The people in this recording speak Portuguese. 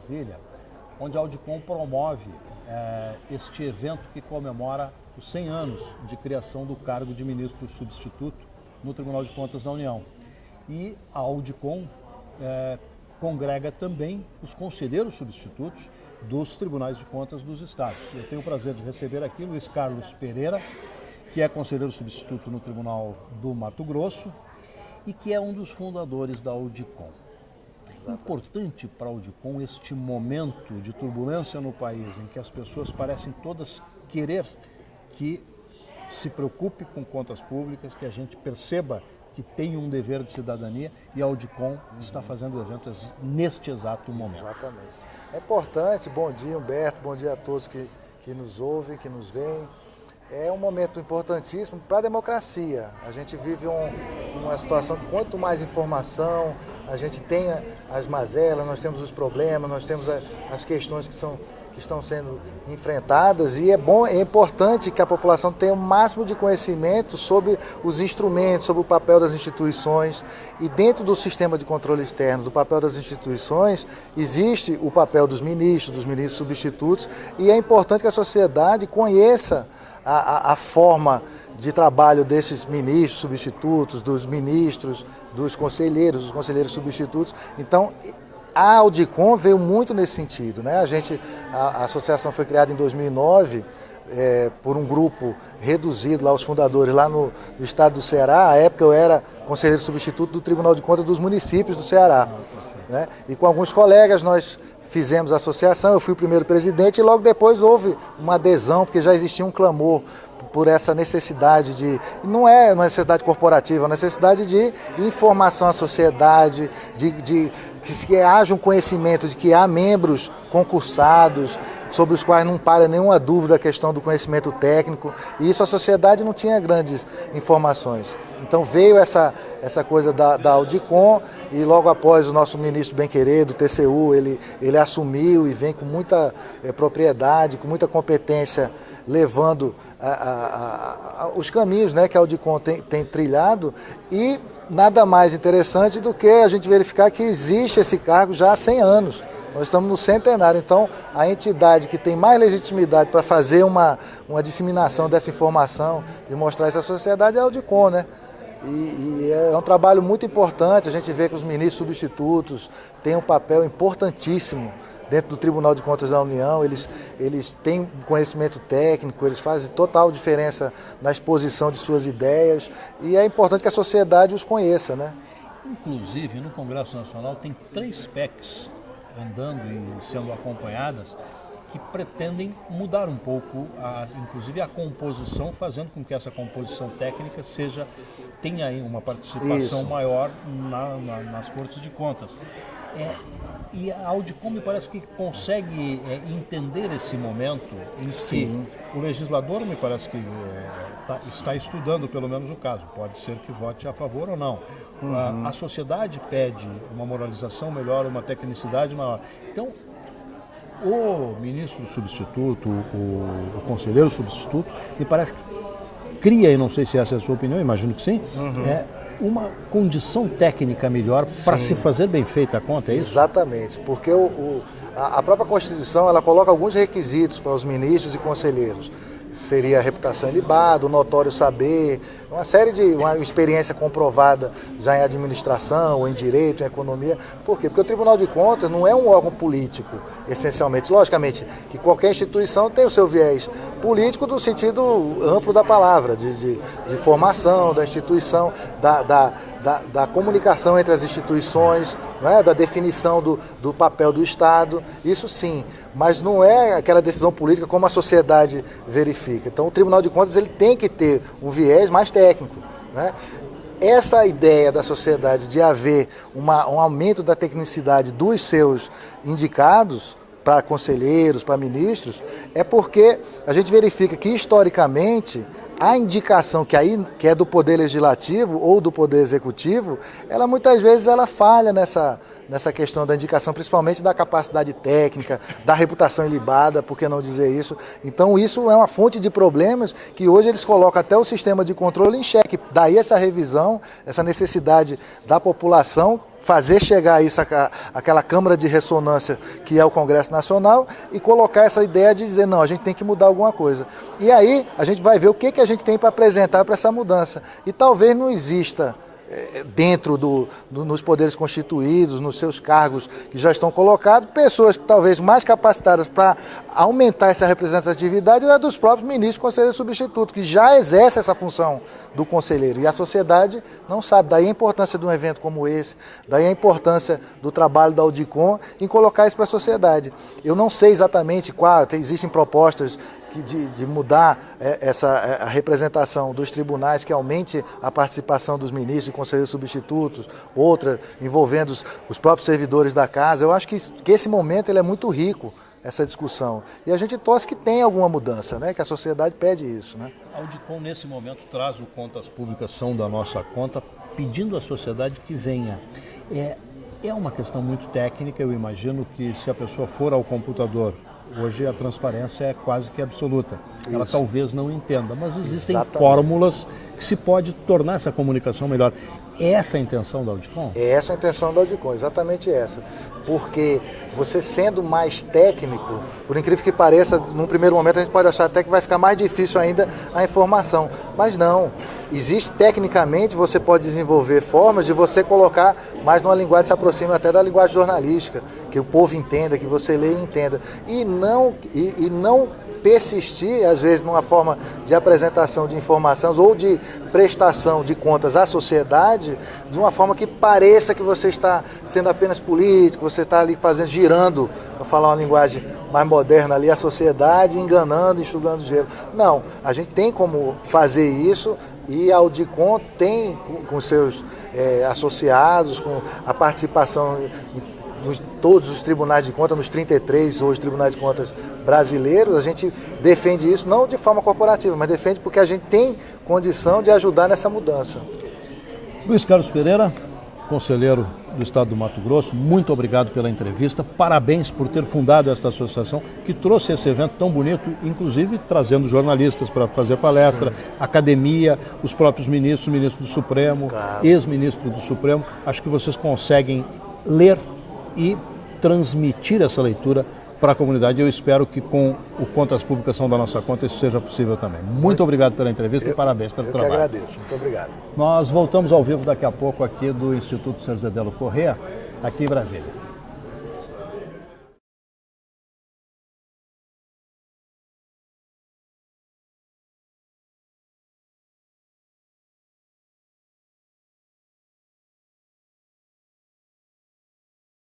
Brasília, onde a Audicom promove este evento que comemora os 100 anos de criação do cargo de ministro substituto no Tribunal de Contas da União. E a Audicom congrega também os conselheiros substitutos dos tribunais de contas dos estados. Eu tenho o prazer de receber aqui Luiz Carlos Pereira, que é conselheiro substituto no Tribunal do Mato Grosso e que é um dos fundadores da Audicom. É importante para a Audicom este momento de turbulência no país, em que as pessoas parecem todas querer que se preocupe com contas públicas, que a gente perceba que tem um dever de cidadania, e a Audicom está fazendo o evento neste exato momento. Exatamente. É importante, bom dia Humberto, bom dia a todos que nos ouvem, que nos veem. É um momento importantíssimo para a democracia. A gente vive uma situação que quanto mais informação, a gente tem as mazelas, nós temos os problemas, nós temos as questões que estão sendo enfrentadas, e é importante que a população tenha o máximo de conhecimento sobre os instrumentos, sobre o papel das instituições. E dentro do sistema de controle externo, do papel das instituições, existe o papel dos ministros substitutos, e é importante que a sociedade conheça a forma de trabalho desses ministros substitutos, dos ministros, dos conselheiros substitutos. Então, a Audicom veio muito nesse sentido, né? A associação foi criada em 2009 por um grupo reduzido, lá os fundadores, lá no estado do Ceará. À época eu era conselheiro substituto do Tribunal de Contas dos municípios do Ceará, né? E com alguns colegas nós fizemos a associação, eu fui o primeiro presidente, e logo depois houve uma adesão, porque já existia um clamor por essa necessidade não é uma necessidade corporativa, é uma necessidade de informação à sociedade, de que haja um conhecimento de que há membros concursados, sobre os quais não para nenhuma dúvida a questão do conhecimento técnico, e isso a sociedade não tinha grandes informações. Então veio essa coisa da Audicom, e logo após o nosso ministro bem-querer do TCU, ele assumiu e vem com muita propriedade, com muita competência, levando os caminhos, né, que a Audicom tem trilhado, e nada mais interessante do que a gente verificar que existe esse cargo já há 100 anos. Nós estamos no centenário, então a entidade que tem mais legitimidade para fazer uma disseminação dessa informação e mostrar isso à sociedade é a Audicom, né? E é um trabalho muito importante. A gente vê que os ministros substitutos têm um papel importantíssimo dentro do Tribunal de Contas da União. Eles têm conhecimento técnico, eles fazem total diferença na exposição de suas ideias, e é importante que a sociedade os conheça, né? Inclusive, no Congresso Nacional tem 3 PECs andando e sendo acompanhadas que pretendem mudar um pouco, inclusive a composição, fazendo com que essa composição técnica tenha aí uma participação maior nas Cortes de Contas. E a Audicom me parece que consegue entender esse momento em que o legislador, me parece que está estudando pelo menos o caso, pode ser que vote a favor ou não. A sociedade pede uma moralização melhor, uma tecnicidade maior. Então, o ministro substituto, o conselheiro substituto, me parece que cria, e não sei se essa é a sua opinião, imagino que sim, uma condição técnica melhor para se fazer bem feita a conta, é isso? Exatamente, porque a própria Constituição ela coloca alguns requisitos para os ministros e conselheiros. Seria a reputação ilibada, o notório saber, uma experiência comprovada já em administração, ou em direito, em economia. Por quê? Porque o Tribunal de Contas não é um órgão político, essencialmente. Logicamente que qualquer instituição tem o seu viés político no sentido amplo da palavra, de formação da instituição, da comunicação entre as instituições, não é? Da definição do papel do Estado, isso sim, mas não é aquela decisão política como a sociedade verifica. Então o Tribunal de Contas ele tem que ter um viés mais técnico, né? Essa ideia da sociedade de haver um aumento da tecnicidade dos seus indicados para conselheiros, para ministros, é porque a gente verifica que historicamente a indicação que é do Poder Legislativo ou do Poder Executivo, ela muitas vezes falha nessa questão da indicação, principalmente da capacidade técnica, da reputação ilibada, por que não dizer isso? Então isso é uma fonte de problemas que hoje eles colocam até o sistema de controle em xeque. Daí essa revisão, essa necessidade da população fazer chegar isso àquela Câmara de Ressonância que é o Congresso Nacional e colocar essa ideia de dizer, não, a gente tem que mudar alguma coisa. E aí a gente vai ver o que a gente tem para apresentar para essa mudança. E talvez não exista dentro nos poderes constituídos, nos seus cargos que já estão colocados, pessoas talvez mais capacitadas para aumentar essa representatividade é dos próprios ministros e conselheiros substitutos, que já exercem essa função do conselheiro. E a sociedade não sabe. Daí a importância de um evento como esse, daí a importância do trabalho da Audicom em colocar isso para a sociedade. Eu não sei exatamente existem propostas de mudar a representação dos tribunais, que aumente a participação dos ministros e conselheiros substitutos, outra envolvendo os próprios servidores da casa. Eu acho que esse momento ele é muito rico, essa discussão. E a gente torce que tenha alguma mudança, né? Que a sociedade pede isso, né? A Audicom, nesse momento, traz o Contas Públicas São da Nossa Conta, pedindo à sociedade que venha. É uma questão muito técnica, eu imagino que se a pessoa for ao computador, hoje a transparência é quase que absoluta. Ela talvez não entenda, mas existem fórmulas que se pode tornar essa comunicação melhor. É essa a intenção da Audicom? É essa a intenção da Audicom, exatamente essa. Porque você sendo mais técnico, por incrível que pareça, num primeiro momento a gente pode achar até que vai ficar mais difícil ainda a informação. Mas não. Existe tecnicamente, você pode desenvolver formas de você colocar mais numa linguagem que se aproxima até da linguagem jornalística, que o povo entenda, que você leia e entenda. E não persistir, às vezes, numa forma de apresentação de informações ou de prestação de contas à sociedade, de uma forma que pareça que você está sendo apenas político, você está ali girando, para falar uma linguagem mais moderna ali, a sociedade, enganando, enxugando gelo. Não, a gente tem como fazer isso e a Audicom tem com seus associados, com a participação em todos os tribunais de contas, nos 33 hoje tribunais de contas brasileiros, a gente defende isso não de forma corporativa, mas defende porque a gente tem condição de ajudar nessa mudança. Luiz Carlos Pereira, conselheiro do Estado do Mato Grosso, muito obrigado pela entrevista, parabéns por ter fundado esta associação que trouxe esse evento tão bonito, inclusive trazendo jornalistas para fazer palestra, academia, os próprios ministros, ministro do Supremo, ex-ministro do Supremo. Acho que vocês conseguem ler e transmitir essa leitura para a comunidade. Eu espero que com o Contas Públicas São da Nossa Conta isso seja possível também. Muito obrigado pela entrevista e parabéns pelo trabalho. Eu que agradeço. Muito obrigado. Nós voltamos ao vivo daqui a pouco aqui do Instituto Cerzedelo Corrêa, aqui em Brasília.